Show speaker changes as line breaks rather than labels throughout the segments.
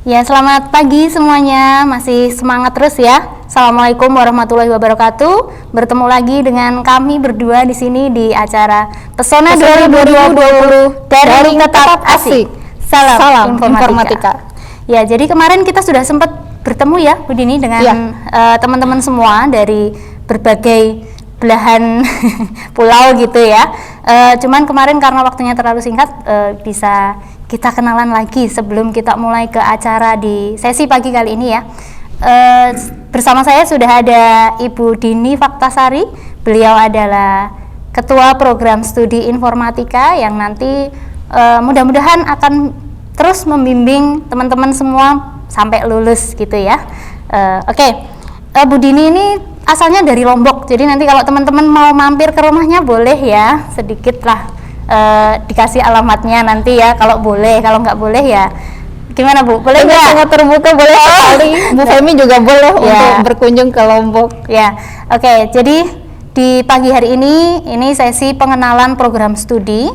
Ya, selamat pagi semuanya. Masih semangat terus ya. Assalamualaikum warahmatullahi wabarakatuh. Bertemu lagi dengan kami berdua di sini di acara Pesona 2020 dari Tetap Asik. Salam Informatika. Ya, jadi kemarin kita sudah sempat bertemu ya, Bu Dini, dengan teman-teman semua dari berbagai belahan pulau gitu ya. Cuman kemarin karena waktunya terlalu singkat, bisa kita kenalan lagi sebelum kita mulai ke acara di sesi pagi kali ini ya. Bersama saya sudah ada Ibu Dini Faktasari. Beliau adalah Ketua Program Studi Informatika yang nanti mudah-mudahan akan terus membimbing teman-teman semua sampai lulus gitu ya. Bu Dini ini asalnya dari Lombok, jadi nanti kalau teman-teman mau mampir ke rumahnya boleh ya, sedikit lah dikasih alamatnya nanti ya, kalau boleh, kalau nggak boleh ya gimana Bu? Boleh nggak?
Sangat terbuka, boleh sekali. Bu Femi juga boleh untuk berkunjung ke Lombok.
Ya, jadi di pagi hari ini sesi pengenalan program studi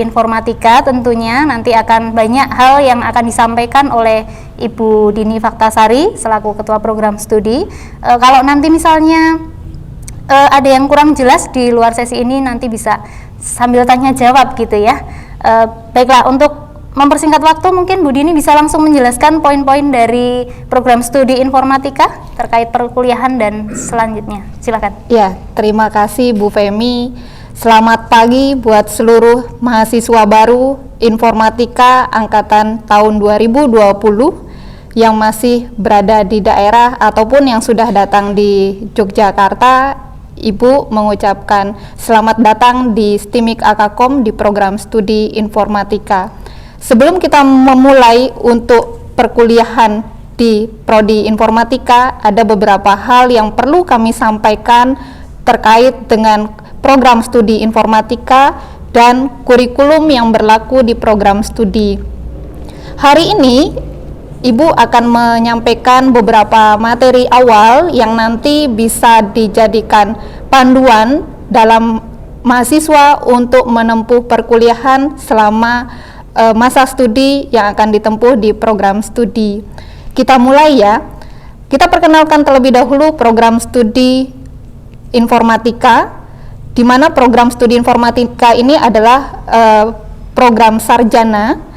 informatika. Tentunya nanti akan banyak hal yang akan disampaikan oleh Ibu Dini Faktasari selaku Ketua Program Studi. Kalau nanti misalnya ada yang kurang jelas di luar sesi ini, nanti bisa sambil tanya jawab gitu ya. Baiklah, untuk mempersingkat waktu mungkin Bu Dini bisa langsung menjelaskan poin-poin dari program studi informatika terkait perkuliahan dan selanjutnya. Silakan.
Ya, terima kasih Bu Femi. Selamat pagi buat seluruh mahasiswa baru informatika angkatan tahun 2020 yang masih berada di daerah ataupun yang sudah datang di Yogyakarta. Ibu mengucapkan selamat datang di STIMIK Akakom di program studi informatika. Sebelum kita memulai untuk perkuliahan di prodi informatika, ada beberapa hal yang perlu kami sampaikan terkait dengan program studi informatika dan kurikulum yang berlaku di program studi. Hari ini Ibu akan menyampaikan beberapa materi awal yang nanti bisa dijadikan panduan dalam mahasiswa untuk menempuh perkuliahan selama masa studi yang akan ditempuh di program studi. Kita mulai ya. Kita perkenalkan terlebih dahulu program studi informatika, di mana program studi informatika ini adalah program sarjana.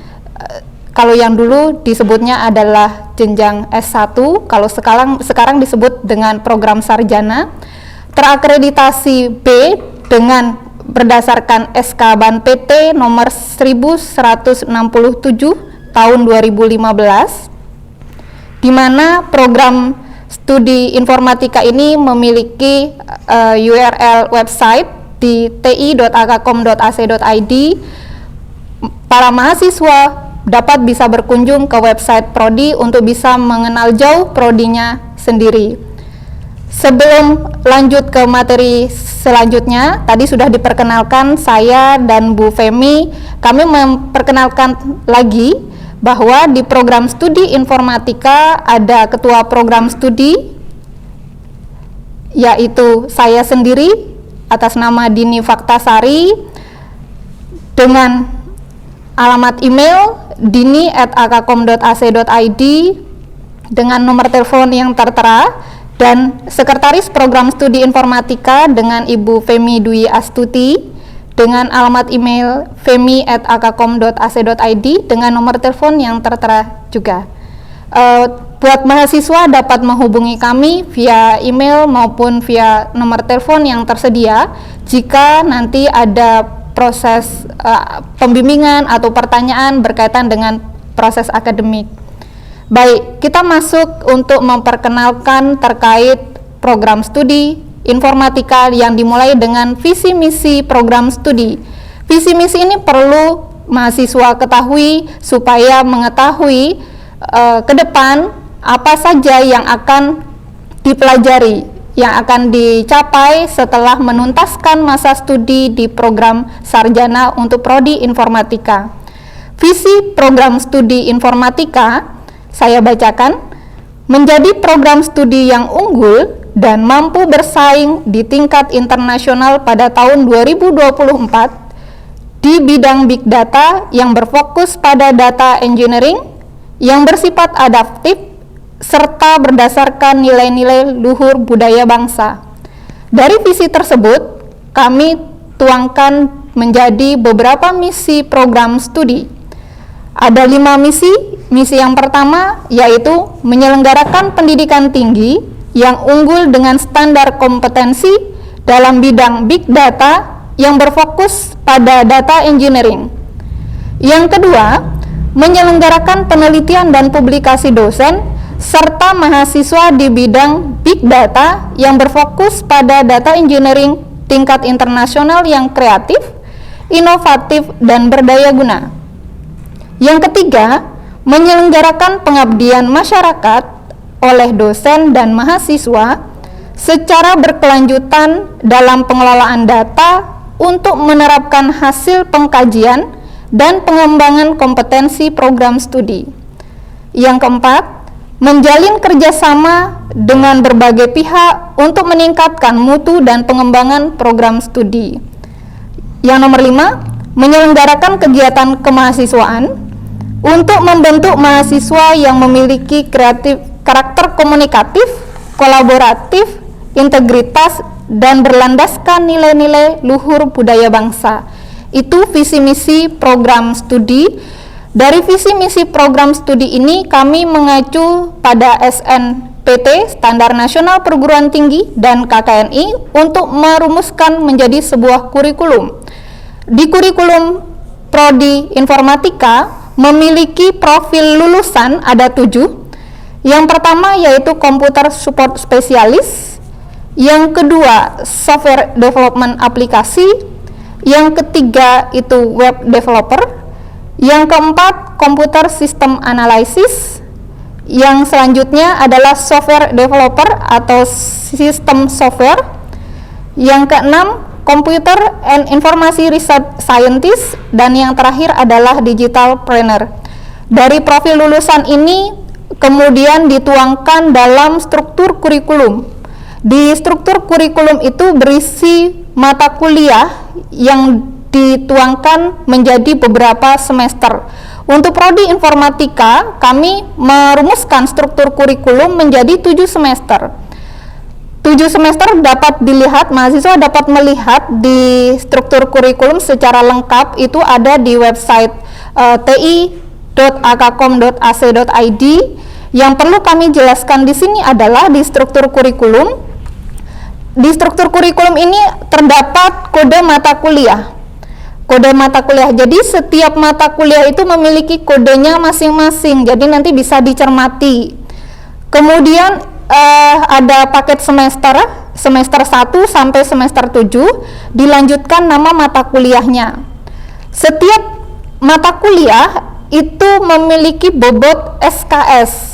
Kalau yang dulu disebutnya adalah jenjang S1, kalau sekarang disebut dengan program sarjana, terakreditasi B dengan berdasarkan SK Ban PT nomor 1167 tahun 2015, di mana program studi informatika ini memiliki URL website di ti.akakom.ac.id. Para mahasiswa dapat bisa berkunjung ke website prodi untuk bisa mengenal jauh prodinya sendiri. Sebelum lanjut ke materi selanjutnya, tadi sudah diperkenalkan saya dan Bu Femi. Kami memperkenalkan lagi bahwa di program studi informatika ada ketua program studi, yaitu saya sendiri atas nama Dini Faktasari, dengan alamat email dini@akakom.ac.id dengan nomor telepon yang tertera, dan sekretaris program studi informatika dengan Ibu Femi Dwi Astuti dengan alamat email femi@akakom.ac.id dengan nomor telepon yang tertera juga. Buat mahasiswa dapat menghubungi kami via email maupun via nomor telepon yang tersedia jika nanti ada proses pembimbingan atau pertanyaan berkaitan dengan proses akademik. Baik, kita masuk untuk memperkenalkan terkait program studi informatika yang dimulai dengan visi misi program studi. Visi misi ini perlu mahasiswa ketahui supaya mengetahui ke depan apa saja yang akan dipelajari, yang akan dicapai setelah menuntaskan masa studi di program sarjana untuk prodi informatika. Visi program studi informatika saya bacakan: menjadi program studi yang unggul dan mampu bersaing di tingkat internasional pada tahun 2024 di bidang Big Data yang berfokus pada data engineering, yang bersifat adaptif serta berdasarkan nilai-nilai luhur budaya bangsa. Dari visi tersebut, kami tuangkan menjadi beberapa misi program studi. Ada 5 misi. Misi yang pertama yaitu menyelenggarakan pendidikan tinggi yang unggul dengan standar kompetensi dalam bidang big data yang berfokus pada data engineering. Yang kedua, menyelenggarakan penelitian dan publikasi dosen serta mahasiswa di bidang big data yang berfokus pada data engineering tingkat internasional yang kreatif, inovatif, dan berdaya guna. Yang ketiga, menyelenggarakan pengabdian masyarakat oleh dosen dan mahasiswa secara berkelanjutan dalam pengelolaan data untuk menerapkan hasil pengkajian dan pengembangan kompetensi program studi. Yang keempat, menjalin kerjasama dengan berbagai pihak untuk meningkatkan mutu dan pengembangan program studi. Yang nomor 5, menyelenggarakan kegiatan kemahasiswaan untuk membentuk mahasiswa yang memiliki karakter komunikatif, kolaboratif, integritas, dan berlandaskan nilai-nilai luhur budaya bangsa. Itu visi misi program studi. Dari visi misi program studi ini kami mengacu pada SNPT, Standar Nasional Perguruan Tinggi, dan KKNI untuk merumuskan menjadi sebuah kurikulum. Di kurikulum Prodi Informatika memiliki profil lulusan ada 7. Yang pertama yaitu Computer Support Specialist, yang kedua Software Development Aplikasi, yang ketiga itu Web Developer, yang keempat, Computer System Analysis. Yang selanjutnya adalah Software Developer atau Sistem Software. Yang keenam, Computer and Information Research Scientist. Dan yang terakhir adalah Digital Planner. Dari profil lulusan ini kemudian dituangkan dalam struktur kurikulum. Di struktur kurikulum itu berisi mata kuliah yang dituangkan menjadi beberapa semester. Untuk prodi informatika, kami merumuskan struktur kurikulum menjadi 7 semester. 7 semester dapat dilihat, mahasiswa dapat melihat di struktur kurikulum secara lengkap, itu ada di website ti.akkom.ac.id. Yang perlu kami jelaskan di sini adalah di struktur kurikulum. Di struktur kurikulum ini terdapat kode mata kuliah. Kode mata kuliah. Jadi setiap mata kuliah itu memiliki kodenya masing-masing. Jadi nanti bisa dicermati. Kemudian ada paket semester 1 sampai semester 7, dilanjutkan nama mata kuliahnya. Setiap mata kuliah itu memiliki bobot SKS.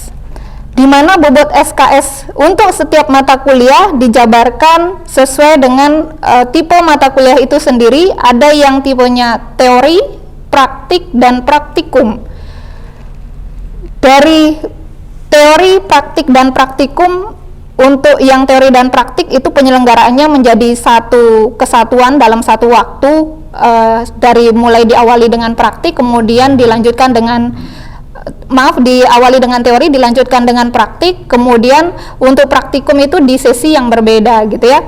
Di mana bobot SKS untuk setiap mata kuliah dijabarkan sesuai dengan tipe mata kuliah itu sendiri. Ada yang tipenya teori, praktik, dan praktikum. Dari teori, praktik, dan praktikum, untuk yang teori dan praktik itu penyelenggaraannya menjadi satu kesatuan dalam satu waktu, dari mulai diawali dengan praktik, kemudian dilanjutkan dengan diawali dengan teori, dilanjutkan dengan praktik, kemudian untuk praktikum itu di sesi yang berbeda gitu ya.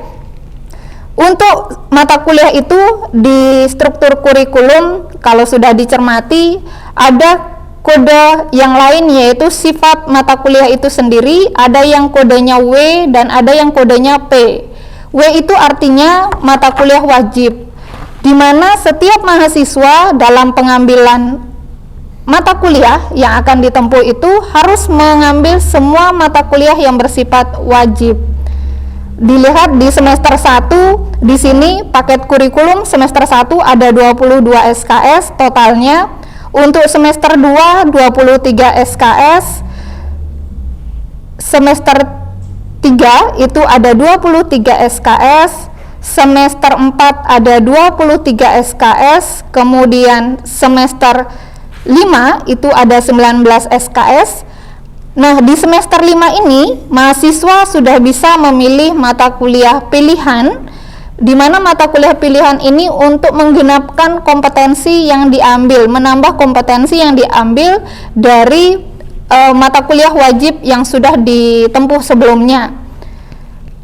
Untuk mata kuliah itu di struktur kurikulum kalau sudah dicermati ada kode yang lain, yaitu sifat mata kuliah itu sendiri. Ada yang kodenya W dan ada yang kodenya P. W itu artinya mata kuliah wajib, di mana setiap mahasiswa dalam pengambilan mata kuliah yang akan ditempuh itu harus mengambil semua mata kuliah yang bersifat wajib. Dilihat di semester 1, di sini paket kurikulum semester 1 ada 22 SKS totalnya. Untuk semester 2 23 SKS. Semester 3 itu ada 23 SKS. Semester 4 ada 23 SKS. Kemudian semester 5 itu ada 19 SKS. Nah, di semester 5 ini mahasiswa sudah bisa memilih mata kuliah pilihan, di mana mata kuliah pilihan ini untuk menggenapkan kompetensi yang diambil, menambah kompetensi yang diambil dari mata kuliah wajib yang sudah ditempuh sebelumnya.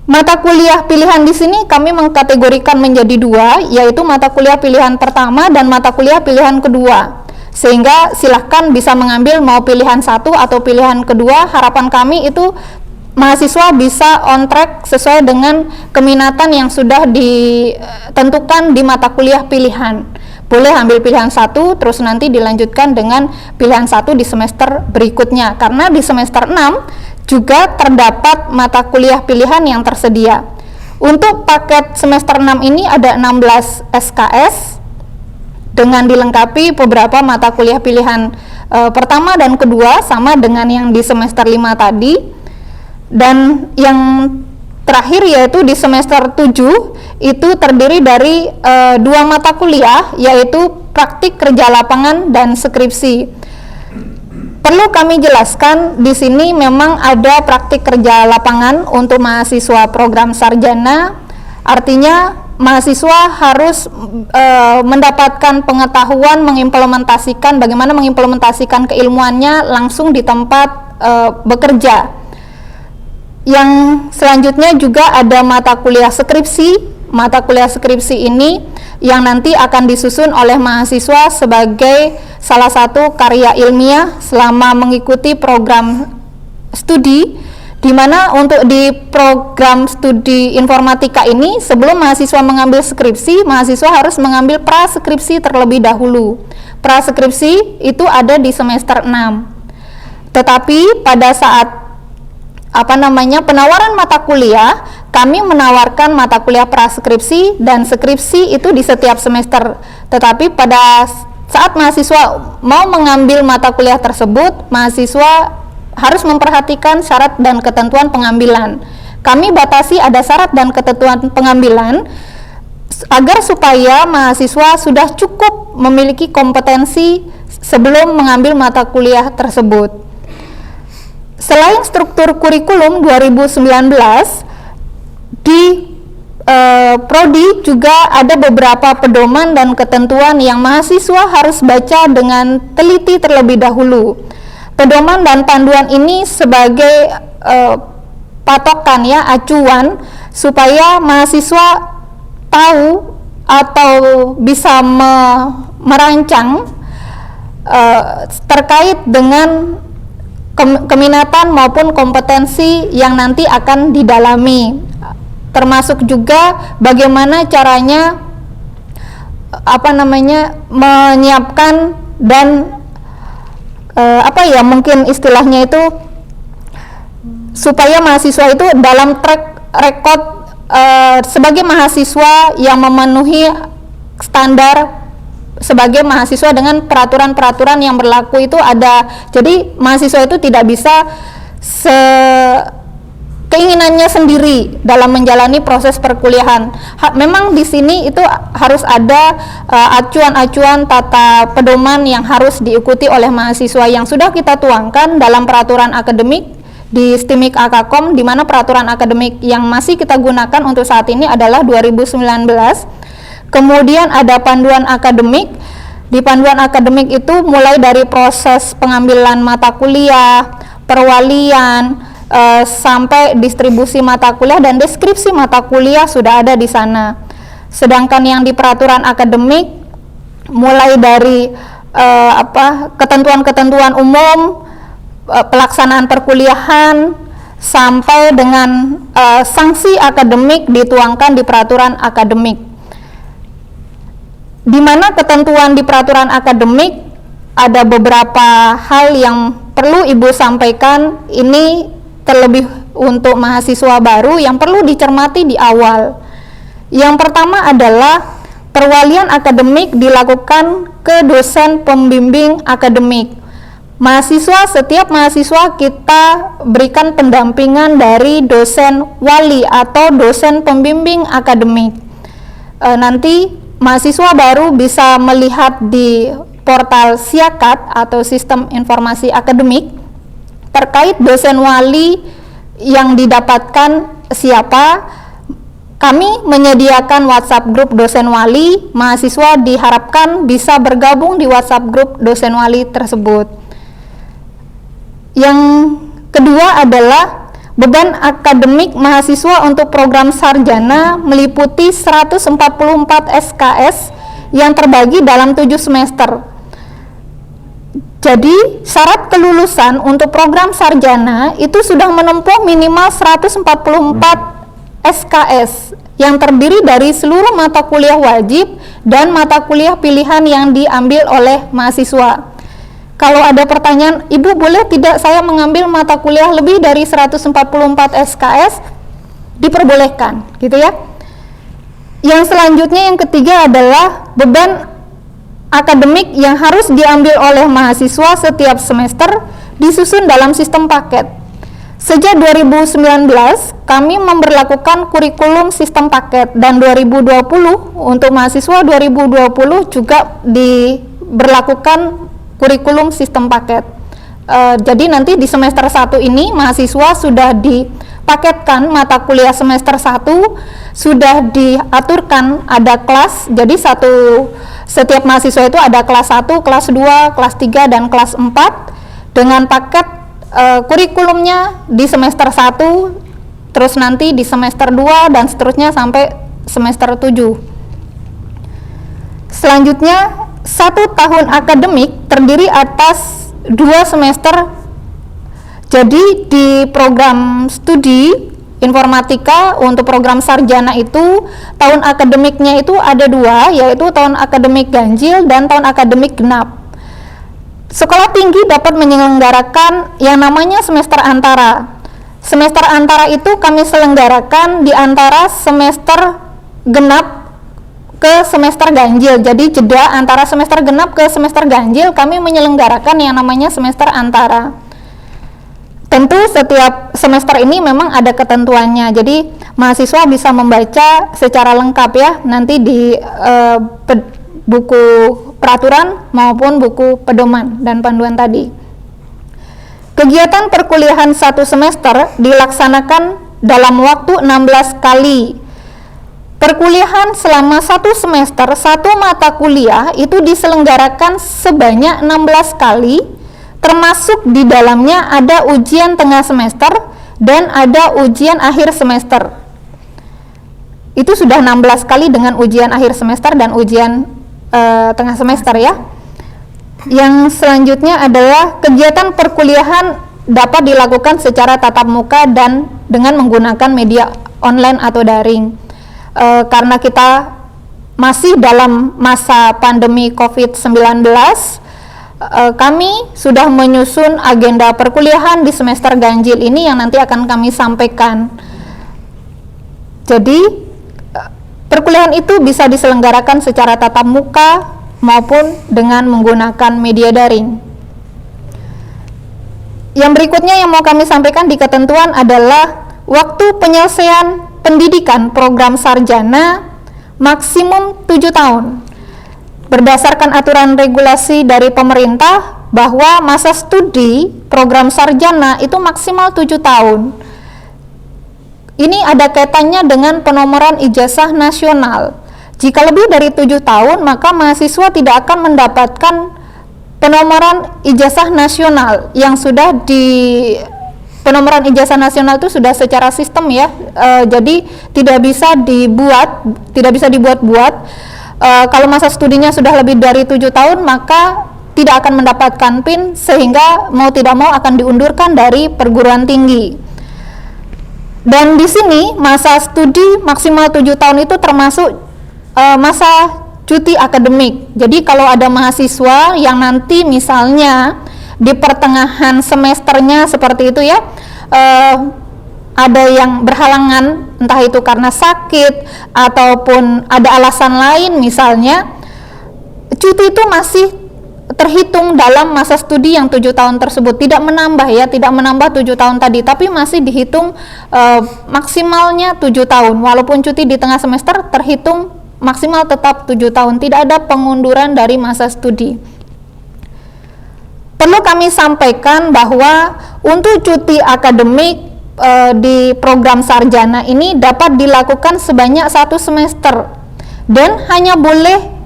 Mata kuliah pilihan di sini kami mengkategorikan menjadi dua, yaitu mata kuliah pilihan pertama dan mata kuliah pilihan kedua. Sehingga silahkan bisa mengambil mau pilihan satu atau pilihan kedua. Harapan kami itu mahasiswa bisa on track sesuai dengan keminatan yang sudah ditentukan di mata kuliah pilihan. Boleh ambil pilihan satu, terus nanti dilanjutkan dengan pilihan satu di semester berikutnya. Karena di semester 6 juga terdapat mata kuliah pilihan yang tersedia. Untuk paket semester 6 ini ada 16 SKS dengan dilengkapi beberapa mata kuliah pilihan pertama dan kedua sama dengan yang di semester 5 tadi. Dan yang terakhir yaitu di semester 7 itu terdiri dari 2 mata kuliah, yaitu praktik kerja lapangan dan skripsi. Perlu kami jelaskan di sini memang ada praktik kerja lapangan untuk mahasiswa program sarjana, artinya mahasiswa harus mendapatkan pengetahuan bagaimana mengimplementasikan keilmuannya langsung di tempat bekerja. Yang selanjutnya juga ada mata kuliah skripsi. Mata kuliah skripsi ini yang nanti akan disusun oleh mahasiswa sebagai salah satu karya ilmiah selama mengikuti program studi, di mana untuk di program studi informatika ini sebelum mahasiswa mengambil skripsi, mahasiswa harus mengambil praskripsi terlebih dahulu. Praskripsi itu ada di semester 6. Tetapi pada saat penawaran mata kuliah, kami menawarkan mata kuliah praskripsi dan skripsi itu di setiap semester. Tetapi pada saat mahasiswa mau mengambil mata kuliah tersebut, mahasiswa harus memperhatikan syarat dan ketentuan pengambilan. Kami batasi ada syarat dan ketentuan pengambilan agar supaya mahasiswa sudah cukup memiliki kompetensi sebelum mengambil mata kuliah tersebut. Selain struktur kurikulum 2019, di Prodi juga ada beberapa pedoman dan ketentuan yang mahasiswa harus baca dengan teliti terlebih dahulu. Pedoman dan panduan ini sebagai patokan acuan supaya mahasiswa tahu atau bisa merancang terkait dengan keminatan maupun kompetensi yang nanti akan didalami, termasuk juga bagaimana caranya menyiapkan dan mungkin istilahnya itu supaya mahasiswa itu dalam track record sebagai mahasiswa yang memenuhi standar sebagai mahasiswa dengan peraturan-peraturan yang berlaku itu ada. Jadi mahasiswa itu tidak bisa keinginannya sendiri dalam menjalani proses perkuliahan. Memang di sini itu harus ada acuan-acuan tata pedoman yang harus diikuti oleh mahasiswa yang sudah kita tuangkan dalam peraturan akademik di STIMIK Akakom, di mana peraturan akademik yang masih kita gunakan untuk saat ini adalah 2019. Kemudian ada panduan akademik. Di panduan akademik itu mulai dari proses pengambilan mata kuliah, perwalian, sampai distribusi mata kuliah dan deskripsi mata kuliah sudah ada di sana. Sedangkan yang di peraturan akademik mulai dari ketentuan-ketentuan umum, pelaksanaan perkuliahan, sampai dengan sanksi akademik dituangkan di peraturan akademik. Di mana ketentuan di peraturan akademik ada beberapa hal yang perlu Ibu sampaikan, ini terlebih untuk mahasiswa baru yang perlu dicermati di awal. Yang pertama adalah perwalian akademik dilakukan ke dosen pembimbing akademik. Setiap mahasiswa kita berikan pendampingan dari dosen wali atau dosen pembimbing akademik. Nanti mahasiswa baru bisa melihat di portal SIAKAD atau Sistem Informasi Akademik terkait dosen wali yang didapatkan siapa. Kami menyediakan WhatsApp grup dosen wali. Mahasiswa diharapkan bisa bergabung di WhatsApp grup dosen wali tersebut. Yang kedua adalah beban akademik mahasiswa untuk program sarjana meliputi 144 SKS yang terbagi dalam 7 semester. Jadi, syarat kelulusan untuk program sarjana itu sudah menempuh minimal 144 SKS yang terdiri dari seluruh mata kuliah wajib dan mata kuliah pilihan yang diambil oleh mahasiswa. Kalau ada pertanyaan, Ibu boleh tidak saya mengambil mata kuliah lebih dari 144 SKS? Diperbolehkan, gitu ya. Yang selanjutnya, yang ketiga adalah beban akademik yang harus diambil oleh mahasiswa setiap semester disusun dalam sistem paket. Sejak 2019, kami memberlakukan kurikulum sistem paket, dan 2020 untuk mahasiswa 2020 juga diberlakukan kurikulum sistem paket. Jadi nanti di semester 1 ini mahasiswa sudah dipaketkan mata kuliah semester 1, sudah diaturkan ada kelas. Jadi setiap mahasiswa itu ada kelas 1, kelas 2, kelas 3, dan kelas 4 dengan paket kurikulumnya di semester 1, terus nanti di semester 2 dan seterusnya sampai semester 7. Selanjutnya, 1 tahun akademik terdiri atas 2 semester. Jadi di program studi informatika untuk program sarjana itu tahun akademiknya itu ada 2, yaitu tahun akademik ganjil dan tahun akademik genap. Sekolah tinggi dapat menyelenggarakan yang namanya semester antara. Semester antara itu kami selenggarakan di antara semester genap ke semester ganjil. Jadi jeda antara semester genap ke semester ganjil kami menyelenggarakan yang namanya semester antara. Tentu setiap semester ini memang ada ketentuannya. Jadi mahasiswa bisa membaca secara lengkap ya nanti di buku peraturan maupun buku pedoman dan panduan tadi. Kegiatan perkuliahan 1 semester dilaksanakan dalam waktu 16 kali. Perkuliahan selama 1 semester, 1 mata kuliah itu diselenggarakan sebanyak 16 kali, termasuk di dalamnya ada ujian tengah semester dan ada ujian akhir semester. Itu sudah 16 kali dengan ujian akhir semester dan ujian tengah semester ya. Yang selanjutnya adalah kegiatan perkuliahan dapat dilakukan secara tatap muka dan dengan menggunakan media online atau daring. Karena kita masih dalam masa pandemi COVID-19, kami sudah menyusun agenda perkuliahan di semester ganjil ini yang nanti akan kami sampaikan. Jadi, perkuliahan itu bisa diselenggarakan secara tatap muka maupun dengan menggunakan media daring. Yang berikutnya yang mau kami sampaikan di ketentuan adalah waktu penyelesaian pendidikan program sarjana maksimum 7 tahun. Berdasarkan aturan regulasi dari pemerintah bahwa masa studi program sarjana itu maksimal 7 tahun. Ini ada kaitannya dengan penomoran ijazah nasional. Jika lebih dari 7 tahun, maka mahasiswa tidak akan mendapatkan penomoran ijazah nasional yang sudah penomoran ijazah nasional itu sudah secara sistem ya, jadi tidak bisa dibuat-buat. Kalau masa studinya sudah lebih dari 7 tahun, maka tidak akan mendapatkan PIN, sehingga mau tidak mau akan diundurkan dari perguruan tinggi. Dan di sini masa studi maksimal 7 tahun itu termasuk masa cuti akademik. Jadi kalau ada mahasiswa yang nanti misalnya di pertengahan semesternya seperti itu ya, ada yang berhalangan, entah itu karena sakit ataupun ada alasan lain misalnya, cuti itu masih terhitung dalam masa studi yang 7 tahun tersebut, tidak menambah ya, tidak menambah 7 tahun tadi, tapi masih dihitung maksimalnya 7 tahun, walaupun cuti di tengah semester terhitung maksimal tetap 7 tahun, tidak ada pengunduran dari masa studi. Perlu kami sampaikan bahwa untuk cuti akademik di program sarjana ini dapat dilakukan sebanyak 1 semester dan hanya boleh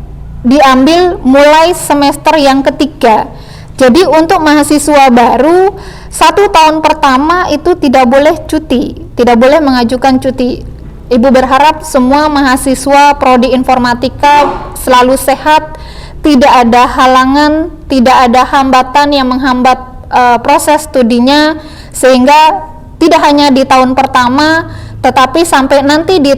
diambil mulai semester yang ketiga. Jadi untuk mahasiswa baru 1 tahun pertama itu tidak boleh cuti, tidak boleh mengajukan cuti. Ibu berharap semua mahasiswa prodi informatika selalu sehat, tidak ada halangan, tidak ada hambatan yang menghambat proses studinya, sehingga tidak hanya di tahun pertama tetapi sampai nanti di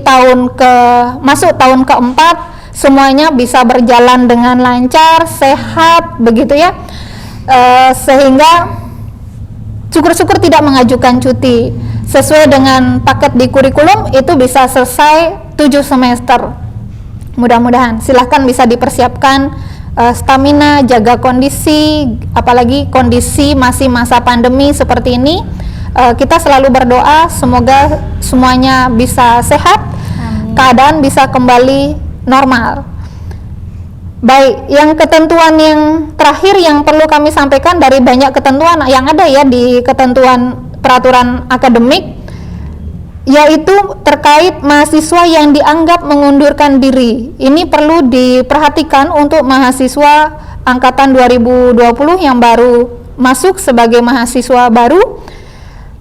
masuk tahun keempat semuanya bisa berjalan dengan lancar, sehat, begitu ya. Sehingga syukur-syukur tidak mengajukan cuti. Sesuai dengan paket di kurikulum itu bisa selesai 7 semester. Mudah-mudahan, silahkan bisa dipersiapkan stamina, jaga kondisi, apalagi kondisi masih masa pandemi seperti ini. Kita selalu berdoa semoga semuanya bisa sehat. Amin. Keadaan bisa kembali normal. Baik, yang ketentuan yang terakhir yang perlu kami sampaikan dari banyak ketentuan yang ada ya di ketentuan peraturan akademik, yaitu terkait mahasiswa yang dianggap mengundurkan diri. Ini perlu diperhatikan untuk mahasiswa angkatan 2020 yang baru masuk sebagai mahasiswa baru.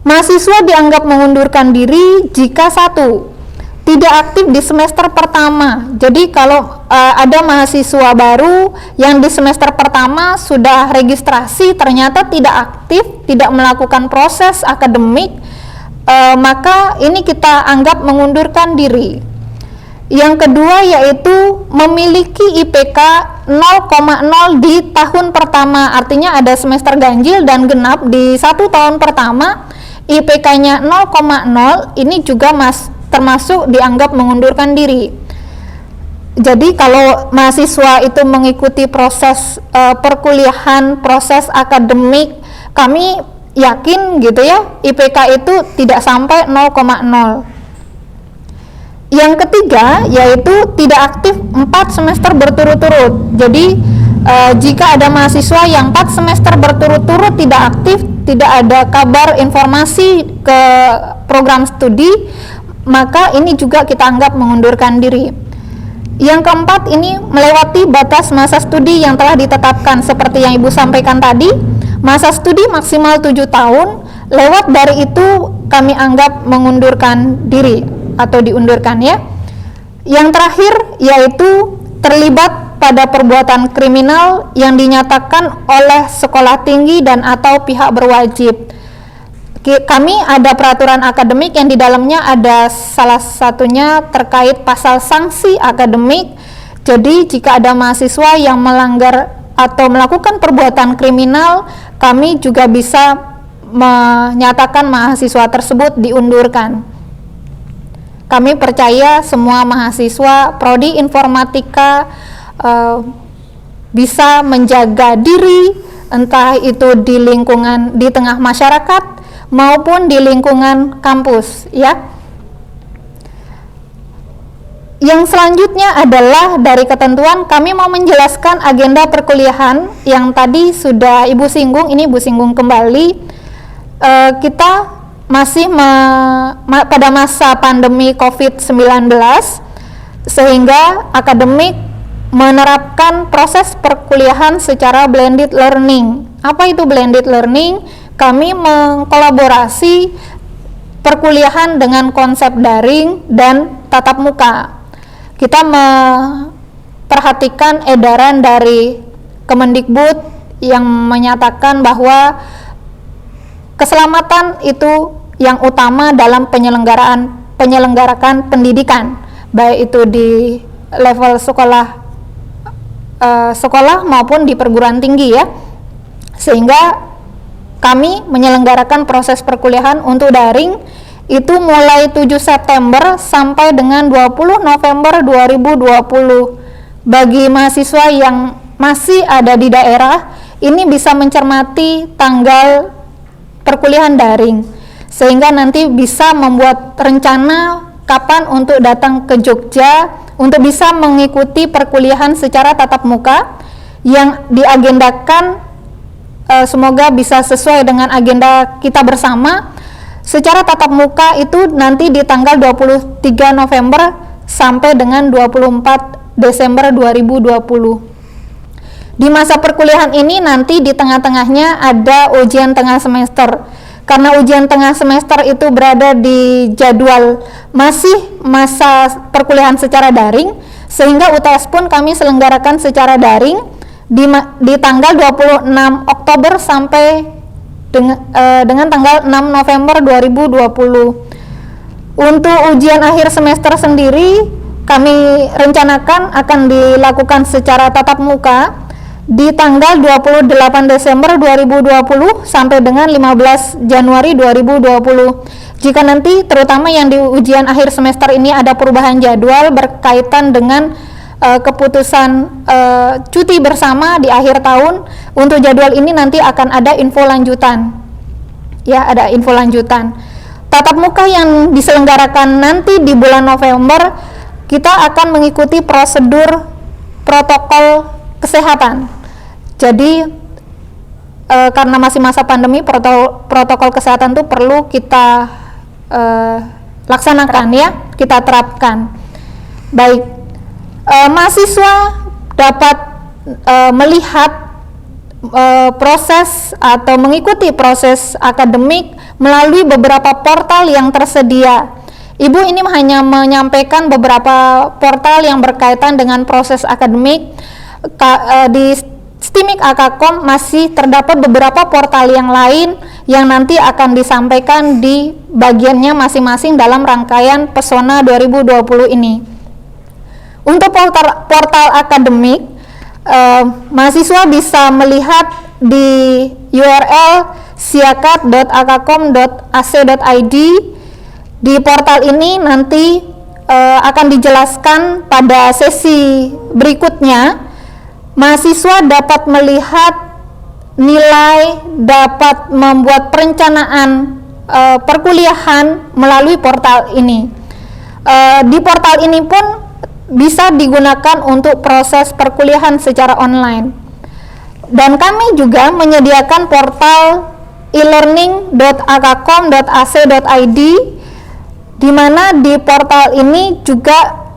Mahasiswa dianggap mengundurkan diri jika 1, tidak aktif di semester pertama. Jadi kalau ada mahasiswa baru yang di semester pertama sudah registrasi ternyata tidak aktif, tidak melakukan proses akademik, maka ini kita anggap mengundurkan diri. Yang kedua yaitu memiliki IPK 0,0 di tahun pertama, artinya ada semester ganjil dan genap di 1 tahun pertama, IPK-nya 0,0, ini juga termasuk dianggap mengundurkan diri. Jadi kalau mahasiswa itu mengikuti proses perkuliahan, proses akademik, kami yakin gitu ya, IPK itu tidak sampai 0,0. Yang ketiga yaitu tidak aktif 4 semester berturut-turut. Jadi jika ada mahasiswa yang 4 semester berturut-turut tidak aktif, tidak ada kabar informasi ke program studi, maka ini juga kita anggap mengundurkan diri. Yang keempat, ini melewati batas masa studi yang telah ditetapkan seperti yang Ibu sampaikan tadi. Masa studi maksimal 7 tahun, lewat dari itu kami anggap mengundurkan diri atau diundurkan ya. Yang terakhir yaitu terlibat pada perbuatan kriminal yang dinyatakan oleh sekolah tinggi dan atau pihak berwajib. Kami ada peraturan akademik yang di dalamnya ada salah satunya terkait pasal sanksi akademik. Jadi jika ada mahasiswa yang melanggar atau melakukan perbuatan kriminal, kami juga bisa menyatakan mahasiswa tersebut diundurkan. Kami percaya semua mahasiswa prodi informatika bisa menjaga diri, entah itu di lingkungan di tengah masyarakat maupun di lingkungan kampus ya. Yang selanjutnya adalah dari ketentuan, kami mau menjelaskan agenda perkuliahan yang tadi sudah Ibu singgung, ini Ibu singgung kembali. Kita masih pada masa pandemi COVID-19, sehingga akademik menerapkan proses perkuliahan secara blended learning. Apa itu blended learning? Kami mengkolaborasi perkuliahan dengan konsep daring dan tatap muka. Kita memperhatikan edaran dari Kemendikbud yang menyatakan bahwa keselamatan itu yang utama dalam penyelenggaraan pendidikan, baik itu di level sekolah maupun di perguruan tinggi ya. Sehingga kami menyelenggarakan proses perkuliahan untuk daring itu mulai 7 September sampai dengan 20 November 2020. Bagi mahasiswa yang masih ada di daerah, ini bisa mencermati tanggal perkuliahan daring, sehingga nanti bisa membuat rencana kapan untuk datang ke Jogja untuk bisa mengikuti perkuliahan secara tatap muka yang diagendakan. Semoga bisa sesuai dengan agenda kita bersama. Secara tatap muka itu nanti di tanggal 23 November sampai dengan 24 Desember 2020. Di masa perkuliahan ini nanti di tengah-tengahnya ada ujian tengah semester. Karena ujian tengah semester itu berada di jadwal masih masa perkuliahan secara daring, sehingga UTS pun kami selenggarakan secara daring di tanggal 26 Oktober sampai dengan tanggal 6 November 2020. Untuk ujian akhir semester sendiri kami rencanakan akan dilakukan secara tatap muka di tanggal 28 Desember 2020 sampai dengan 15 Januari 2020. Jika nanti terutama yang di ujian akhir semester ini ada perubahan jadwal berkaitan dengan keputusan cuti bersama di akhir tahun, untuk jadwal ini nanti akan ada info lanjutan. Ya, ada info lanjutan. Tatap muka yang diselenggarakan nanti di bulan November, kita akan mengikuti prosedur protokol kesehatan. Jadi karena masih masa pandemi, protokol kesehatan itu perlu kita laksanakan ya, kita terapkan. Baik, mahasiswa dapat melihat proses atau mengikuti proses akademik melalui beberapa portal yang tersedia. Ibu ini hanya menyampaikan beberapa portal yang berkaitan dengan proses akademik. Di STIMIK Akakom masih terdapat beberapa portal yang lain yang nanti akan disampaikan di bagiannya masing-masing dalam rangkaian Pesona 2020 ini. Untuk portal akademik, mahasiswa bisa melihat di URL siakat.akakom.ac.id. Di portal ini nanti akan dijelaskan pada sesi berikutnya. Mahasiswa dapat melihat nilai, dapat membuat perencanaan perkuliahan melalui portal ini. Di portal ini pun bisa digunakan untuk proses perkuliahan secara online. Dan kami juga menyediakan portal e-learning.akakom.ac.id, di mana di portal ini juga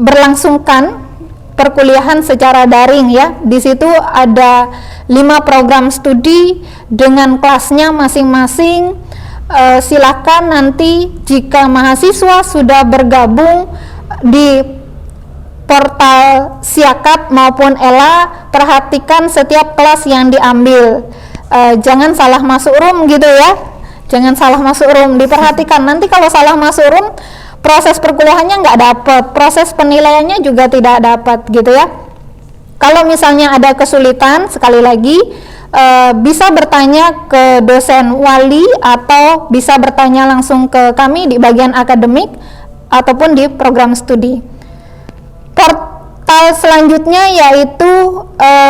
berlangsungkan perkuliahan secara daring ya. Di situ ada 5 program studi dengan kelasnya masing-masing. Silakan nanti jika mahasiswa sudah bergabung di portal Siakat maupun ELA, perhatikan setiap kelas yang diambil. Jangan salah masuk room gitu ya. Jangan salah masuk room, diperhatikan. Nanti kalau salah masuk room, proses perkuliahannya nggak dapat, proses penilaiannya juga tidak dapat gitu ya. Kalau misalnya ada kesulitan, sekali lagi bisa bertanya ke dosen wali atau bisa bertanya langsung ke kami di bagian akademik ataupun di program studi. Portal selanjutnya yaitu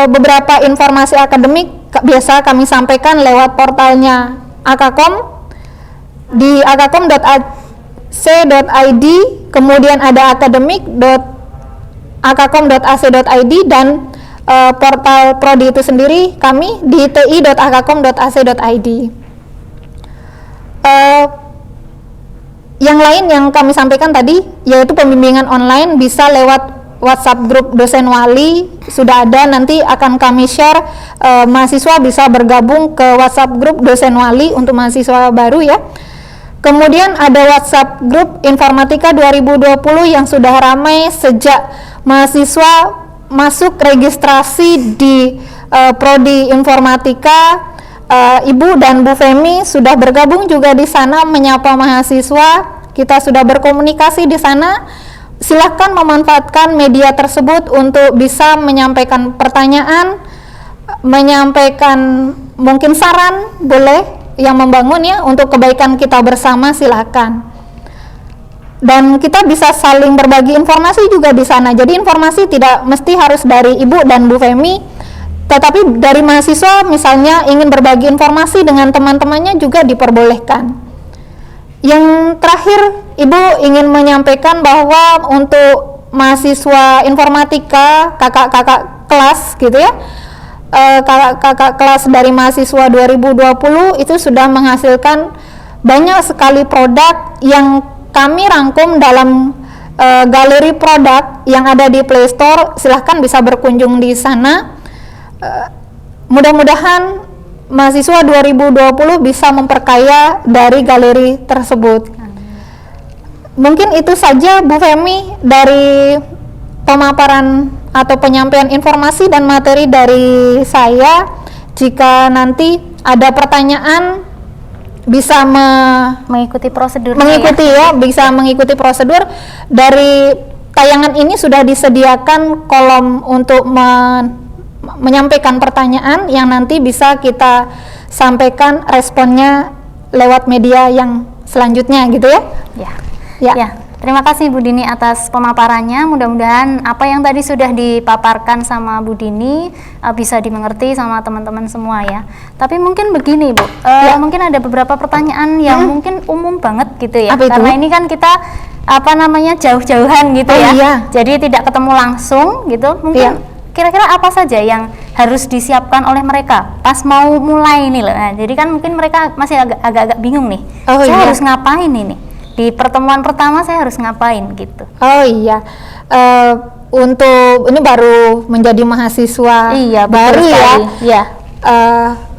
beberapa informasi akademik biasa kami sampaikan lewat portalnya Akakom di akakom.ac.id, kemudian ada akademik.akakom.ac.id dan portal prodi itu sendiri kami di ti.akakom.ac.id. Yang lain yang kami sampaikan tadi yaitu pembimbingan online bisa lewat WhatsApp grup dosen wali, sudah ada, nanti akan kami share. Mahasiswa bisa bergabung ke WhatsApp grup dosen wali untuk mahasiswa baru ya. Kemudian ada WhatsApp grup Informatika 2020 yang sudah ramai sejak mahasiswa masuk registrasi di prodi Informatika. Ibu dan Bu Femi sudah bergabung juga di sana menyapa mahasiswa. Kita sudah berkomunikasi di sana. Silakan memanfaatkan media tersebut untuk bisa menyampaikan pertanyaan, menyampaikan mungkin saran, boleh yang membangun ya untuk kebaikan kita bersama, silakan. Dan kita bisa saling berbagi informasi juga di sana. Jadi informasi tidak mesti harus dari Ibu dan Bu Femi, tetapi dari mahasiswa misalnya ingin berbagi informasi dengan teman-temannya juga diperbolehkan. Yang terakhir, Ibu ingin menyampaikan bahwa untuk mahasiswa informatika, kakak-kakak kelas gitu ya, kakak-kakak kelas dari mahasiswa 2020 itu sudah menghasilkan banyak sekali produk yang kami rangkum dalam galeri produk yang ada di Play Store, silahkan bisa berkunjung di sana. Mudah-mudahan mahasiswa 2020 bisa memperkaya dari galeri tersebut. Mungkin itu saja Bu Femi dari pemaparan atau penyampaian informasi dan materi dari saya. Jika nanti ada pertanyaan bisa
mengikuti prosedur,
bisa mengikuti prosedur. Dari tayangan ini sudah disediakan kolom untuk menyampaikan pertanyaan yang nanti bisa kita sampaikan responnya lewat media yang selanjutnya gitu ya.
Ya. Terima kasih Bu Dini atas pemaparannya. Mudah-mudahan apa yang tadi sudah dipaparkan sama Bu Dini bisa dimengerti sama teman-teman semua ya. Tapi mungkin begini Bu, mungkin ada beberapa pertanyaan yang mungkin umum banget gitu ya. Karena ini kan kita jauh-jauhan gitu ya. Jadi tidak ketemu langsung gitu. Mungkin kira-kira apa saja yang harus disiapkan oleh mereka pas mau mulai ini loh. Nah, jadi kan mungkin mereka masih agak-agak bingung nih. Saya harus ngapain ini? Di pertemuan pertama saya harus ngapain gitu. Untuk ini baru menjadi mahasiswa baru ya.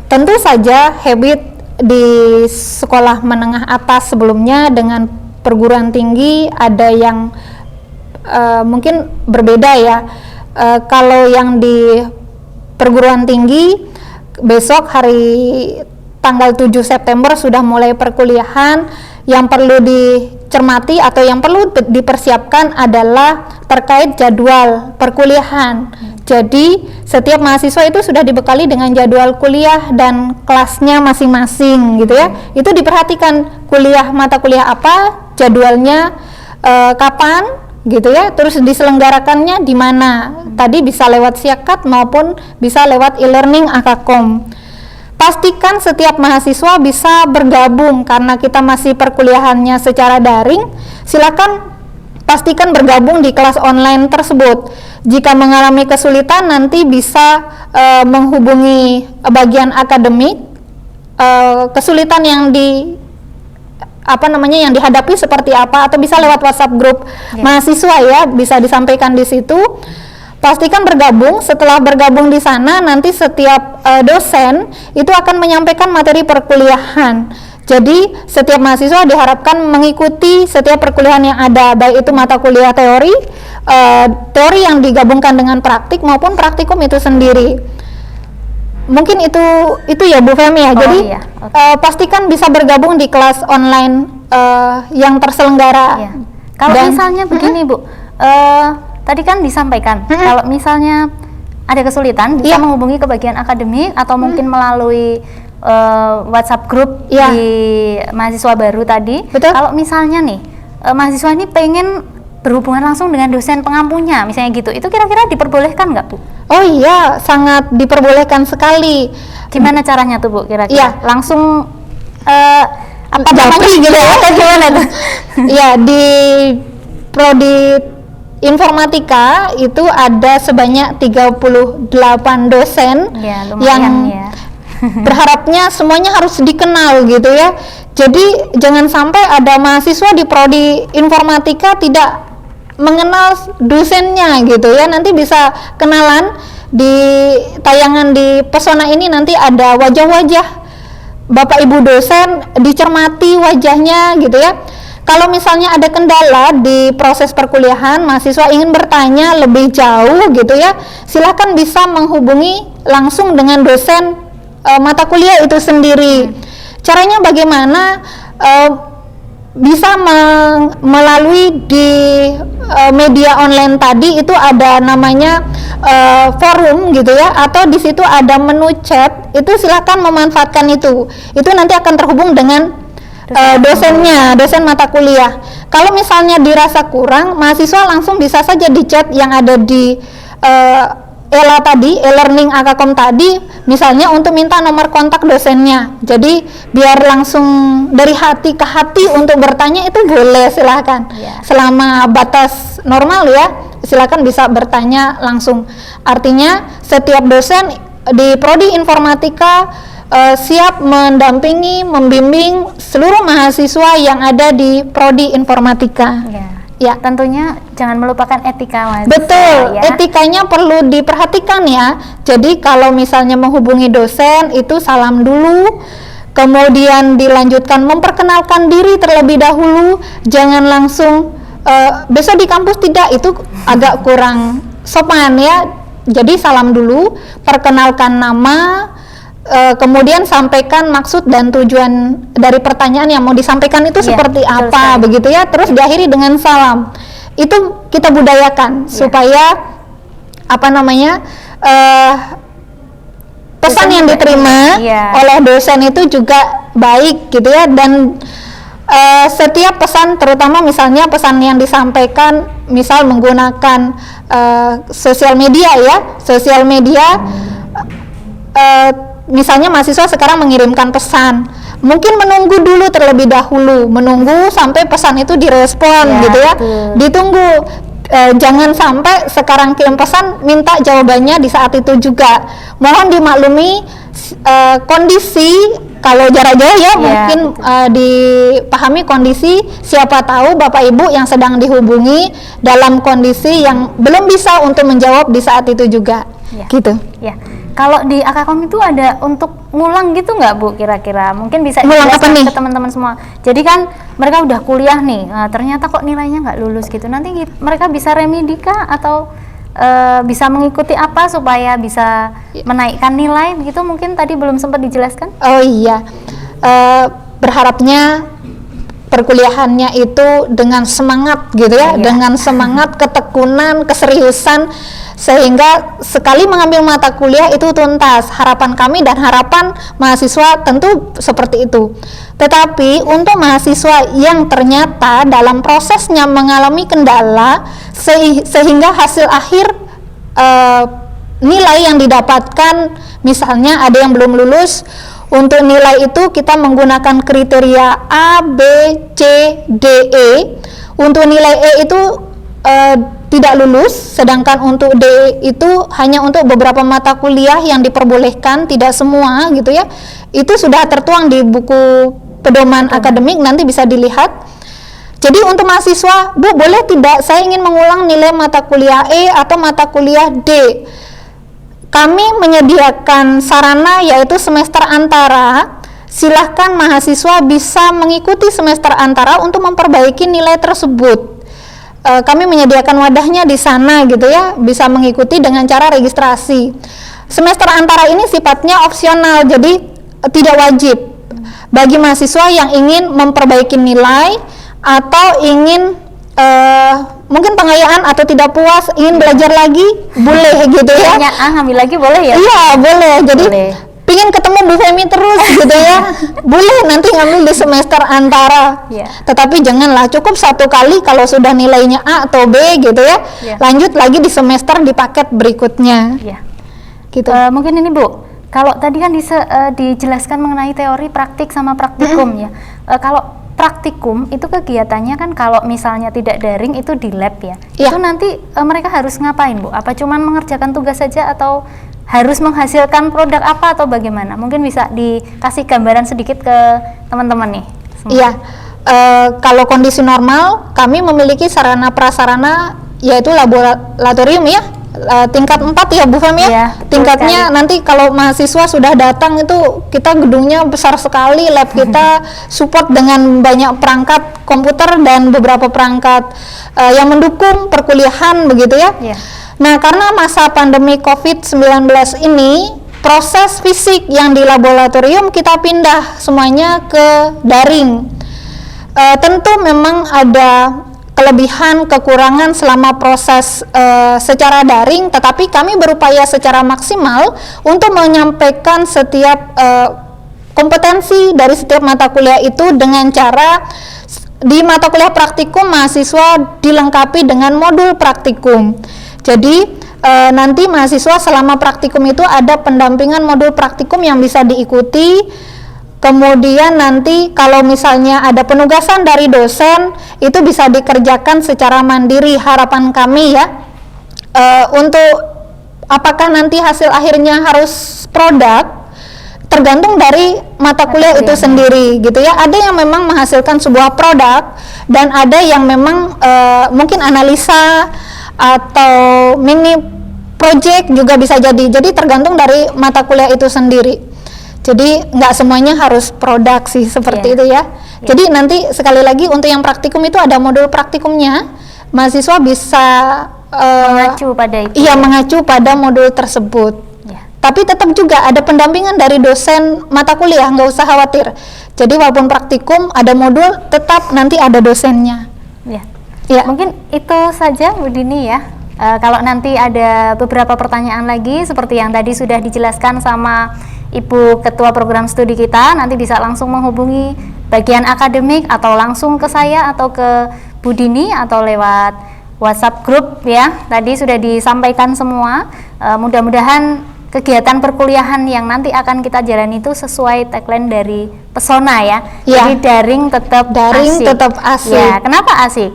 Tentu saja habit di sekolah menengah atas sebelumnya dengan perguruan tinggi ada yang mungkin berbeda ya. Kalau yang di perguruan tinggi besok hari tanggal 7 September sudah mulai perkuliahan. Yang perlu dicermati atau yang perlu dipersiapkan adalah terkait jadwal perkuliahan. Jadi setiap mahasiswa itu sudah dibekali dengan jadwal kuliah dan kelasnya masing-masing gitu ya. Itu diperhatikan mata kuliah apa, jadwalnya kapan gitu ya, terus diselenggarakannya di mana. Tadi bisa lewat Siakat maupun bisa lewat e-learning Akakom. Pastikan setiap mahasiswa bisa bergabung karena kita masih perkuliahannya secara daring. Silakan pastikan bergabung di kelas online tersebut. Jika mengalami kesulitan nanti bisa menghubungi bagian akademik. Kesulitan yang yang dihadapi seperti apa, atau bisa lewat WhatsApp grup mahasiswa ya, bisa disampaikan di situ. Pastikan bergabung. Setelah bergabung di sana, nanti setiap dosen itu akan menyampaikan materi perkuliahan. Jadi setiap mahasiswa diharapkan mengikuti setiap perkuliahan yang ada, baik itu mata kuliah teori yang digabungkan dengan praktik maupun praktikum itu sendiri. Mungkin itu ya Bu Femi ya. Jadi pastikan bisa bergabung di kelas online yang terselenggara. Kalau misalnya begini Bu, tadi kan disampaikan kalau misalnya ada kesulitan bisa menghubungi ke bagian akademik atau mungkin melalui WhatsApp grup di mahasiswa baru tadi. Kalau misalnya nih mahasiswa ini pengen berhubungan langsung dengan dosen pengampunya misalnya gitu, itu kira-kira diperbolehkan nggak Bu?
Oh iya, sangat diperbolehkan sekali.
Gimana caranya tuh Bu kira-kira? Langsung apa
japri gitu ya?
Atau gimana tuh?
Ya, di prodi informatika itu ada sebanyak 38 dosen yang berharapnya semuanya harus dikenal gitu ya. Jadi jangan sampai ada mahasiswa di prodi informatika tidak mengenal dosennya gitu ya. Nanti bisa kenalan di tayangan di Pesona ini, nanti ada wajah-wajah Bapak Ibu dosen, dicermati wajahnya gitu ya. Kalau misalnya ada kendala di proses perkuliahan, mahasiswa ingin bertanya lebih jauh gitu ya, silakan bisa menghubungi langsung dengan dosen mata kuliah itu sendiri. Caranya bagaimana? Bisa melalui di media online tadi itu ada namanya forum gitu ya, atau di situ ada menu chat, itu silakan memanfaatkan itu. Itu nanti akan terhubung dengan dosennya, dosen mata kuliah. Kalau misalnya dirasa kurang, mahasiswa langsung bisa saja di chat yang ada di ELA tadi, e-learning Akakom tadi, misalnya untuk minta nomor kontak dosennya. Jadi biar langsung dari hati ke hati untuk bertanya itu boleh, silahkan. Selama batas normal ya, silakan bisa bertanya langsung. Artinya setiap dosen di prodi informatika siap mendampingi, membimbing seluruh mahasiswa yang ada di prodi informatika. Ya.
tentunya jangan melupakan etika, Mas.
Betul,
Ya.
etikanya perlu diperhatikan ya. Jadi kalau misalnya menghubungi dosen itu salam dulu, kemudian dilanjutkan memperkenalkan diri terlebih dahulu, jangan langsung besok di kampus tidak, itu agak kurang sopan ya. Jadi salam dulu, perkenalkan nama, kemudian sampaikan maksud dan tujuan dari pertanyaan yang mau disampaikan itu seperti
betul
apa,
sekali.
begitu ya. Terus diakhiri dengan salam. Itu kita budayakan supaya apa namanya pesan yang diterima oleh dosen itu juga baik gitu ya. Dan setiap pesan, terutama misalnya pesan yang disampaikan misal menggunakan sosial media ya, misalnya mahasiswa sekarang mengirimkan pesan, mungkin menunggu dulu terlebih dahulu, menunggu sampai pesan itu direspon gitu ya, ditunggu. Jangan sampai sekarang kirim pesan minta jawabannya di saat itu juga. Mohon dimaklumi kondisi kalau jarak jauh ya, mungkin dipahami kondisi, siapa tahu Bapak Ibu yang sedang dihubungi dalam kondisi yang belum bisa untuk menjawab di saat itu juga, gitu.
Ya. Kalau di Akakom itu ada untuk ngulang gitu nggak Bu kira-kira? Mungkin bisa
ngulang apa nih?
Ke teman-teman semua. Jadi kan mereka udah kuliah nih, ternyata kok nilainya nggak lulus gitu. Nanti mereka bisa remedi kah atau bisa mengikuti apa supaya bisa menaikkan nilai begitu? Mungkin tadi belum sempat dijelaskan.
Oh iya, berharapnya perkuliahannya itu dengan semangat gitu ya, dengan semangat, ketekunan, keseriusan, sehingga sekali mengambil mata kuliah itu tuntas. Harapan kami dan harapan mahasiswa tentu seperti itu. Tetapi untuk mahasiswa yang ternyata dalam prosesnya mengalami kendala sehingga hasil akhir nilai yang didapatkan, misalnya ada yang belum lulus, untuk nilai itu kita menggunakan kriteria A, B, C, D, E. Untuk nilai E itu tidak lulus, sedangkan untuk D itu hanya untuk beberapa mata kuliah yang diperbolehkan, tidak semua gitu ya. Itu sudah tertuang di buku pedoman akademik, nanti bisa dilihat. Jadi untuk mahasiswa, Bu, boleh tidak saya ingin mengulang nilai mata kuliah E atau mata kuliah D? Kami menyediakan sarana yaitu semester antara. Silahkan mahasiswa bisa mengikuti semester antara untuk memperbaiki nilai tersebut. Kami menyediakan wadahnya di sana gitu ya, bisa mengikuti dengan cara registrasi. Semester antara ini sifatnya opsional, jadi tidak wajib. Bagi mahasiswa yang ingin memperbaiki nilai atau ingin mungkin pengayaan atau tidak puas, ingin belajar lagi, boleh gitu ya.
Ngambil lagi boleh ya?
Iya, boleh. Jadi pingin ketemu Bu Femi terus gitu ya, boleh nanti ngambil di semester antara. Tetapi janganlah cukup satu kali kalau sudah nilainya A atau B gitu ya, lanjut lagi di semester di paket berikutnya. Gitu.
Mungkin ini Bu, kalau tadi kan dijelaskan mengenai teori, praktik sama praktikum ya. Kalau praktikum itu kegiatannya kan kalau misalnya tidak daring itu di lab ya. Itu nanti mereka harus ngapain Bu? Apa cuman mengerjakan tugas saja atau harus menghasilkan produk apa atau bagaimana? Mungkin bisa dikasih gambaran sedikit ke teman-teman nih.
Iya, kalau kondisi normal kami memiliki sarana prasarana yaitu laboratorium ya, tingkat 4 ya Bu Fem ya. Tingkatnya nanti kalau mahasiswa sudah datang itu kita gedungnya besar sekali, lab kita support dengan banyak perangkat komputer dan beberapa perangkat yang mendukung perkuliahan begitu ya. Nah, karena masa pandemi COVID-19 ini, proses fisik yang di laboratorium kita pindah semuanya ke daring. Tentu memang ada kelebihan, kekurangan selama proses secara daring, tetapi kami berupaya secara maksimal untuk menyampaikan setiap kompetensi dari setiap mata kuliah itu dengan cara di mata kuliah praktikum mahasiswa dilengkapi dengan modul praktikum. Jadi nanti mahasiswa selama praktikum itu ada pendampingan modul praktikum yang bisa diikuti. Kemudian nanti kalau misalnya ada penugasan dari dosen itu bisa dikerjakan secara mandiri. Harapan kami ya untuk apakah nanti hasil akhirnya harus produk, tergantung dari mata kuliah itu sendiri gitu ya. Ada yang memang menghasilkan sebuah produk dan ada yang memang mungkin analisa atau mini project juga bisa jadi. Jadi tergantung dari mata kuliah itu sendiri. Jadi nggak semuanya harus produk sih seperti itu ya. Jadi nanti sekali lagi untuk yang praktikum itu ada modul praktikumnya. Mahasiswa bisa
mengacu pada itu.
Iya, mengacu pada modul tersebut. Tapi tetap juga ada pendampingan dari dosen mata kuliah, nggak usah khawatir. Jadi walaupun praktikum ada modul, tetap nanti ada dosennya. Ya.
Mungkin itu saja Bu Dini ya. Kalau nanti ada beberapa pertanyaan lagi seperti yang tadi sudah dijelaskan sama Ibu Ketua Program Studi kita, nanti bisa langsung menghubungi bagian akademik atau langsung ke saya atau ke Bu Dini atau lewat WhatsApp grup ya. Tadi sudah disampaikan semua. Mudah-mudahan kegiatan perkuliahan yang nanti akan kita jalani itu sesuai tagline dari Pesona ya. Jadi daring tetap asik. Ya, kenapa asik?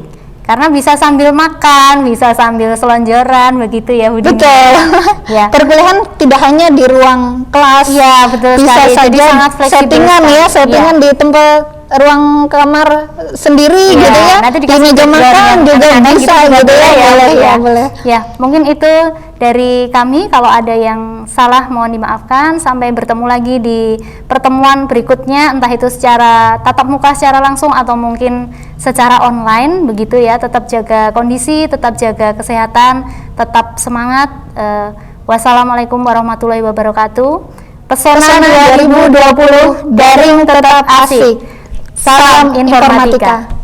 Karena bisa sambil makan, bisa sambil selonjoran begitu ya Bu Dini.
Betul.
Ya.
Perkuliahan tidak hanya di ruang kelas.
Ya, betul
bisa
sekali.
saja
jadi sangat fleksibel.
Settingan di tempat ruang kamar sendiri gitu ya.
Nanti
di meja makan juga bisa gitu ya. Boleh.
Ya, mungkin itu dari kami. Kalau ada yang salah mohon dimaafkan. Sampai bertemu lagi di pertemuan berikutnya, entah itu secara tatap muka secara langsung atau mungkin secara online begitu ya. Tetap jaga kondisi, tetap jaga kesehatan, tetap semangat. Wassalamualaikum warahmatullahi wabarakatuh. Pesona 2020 daring tetap asik. Salam informatika.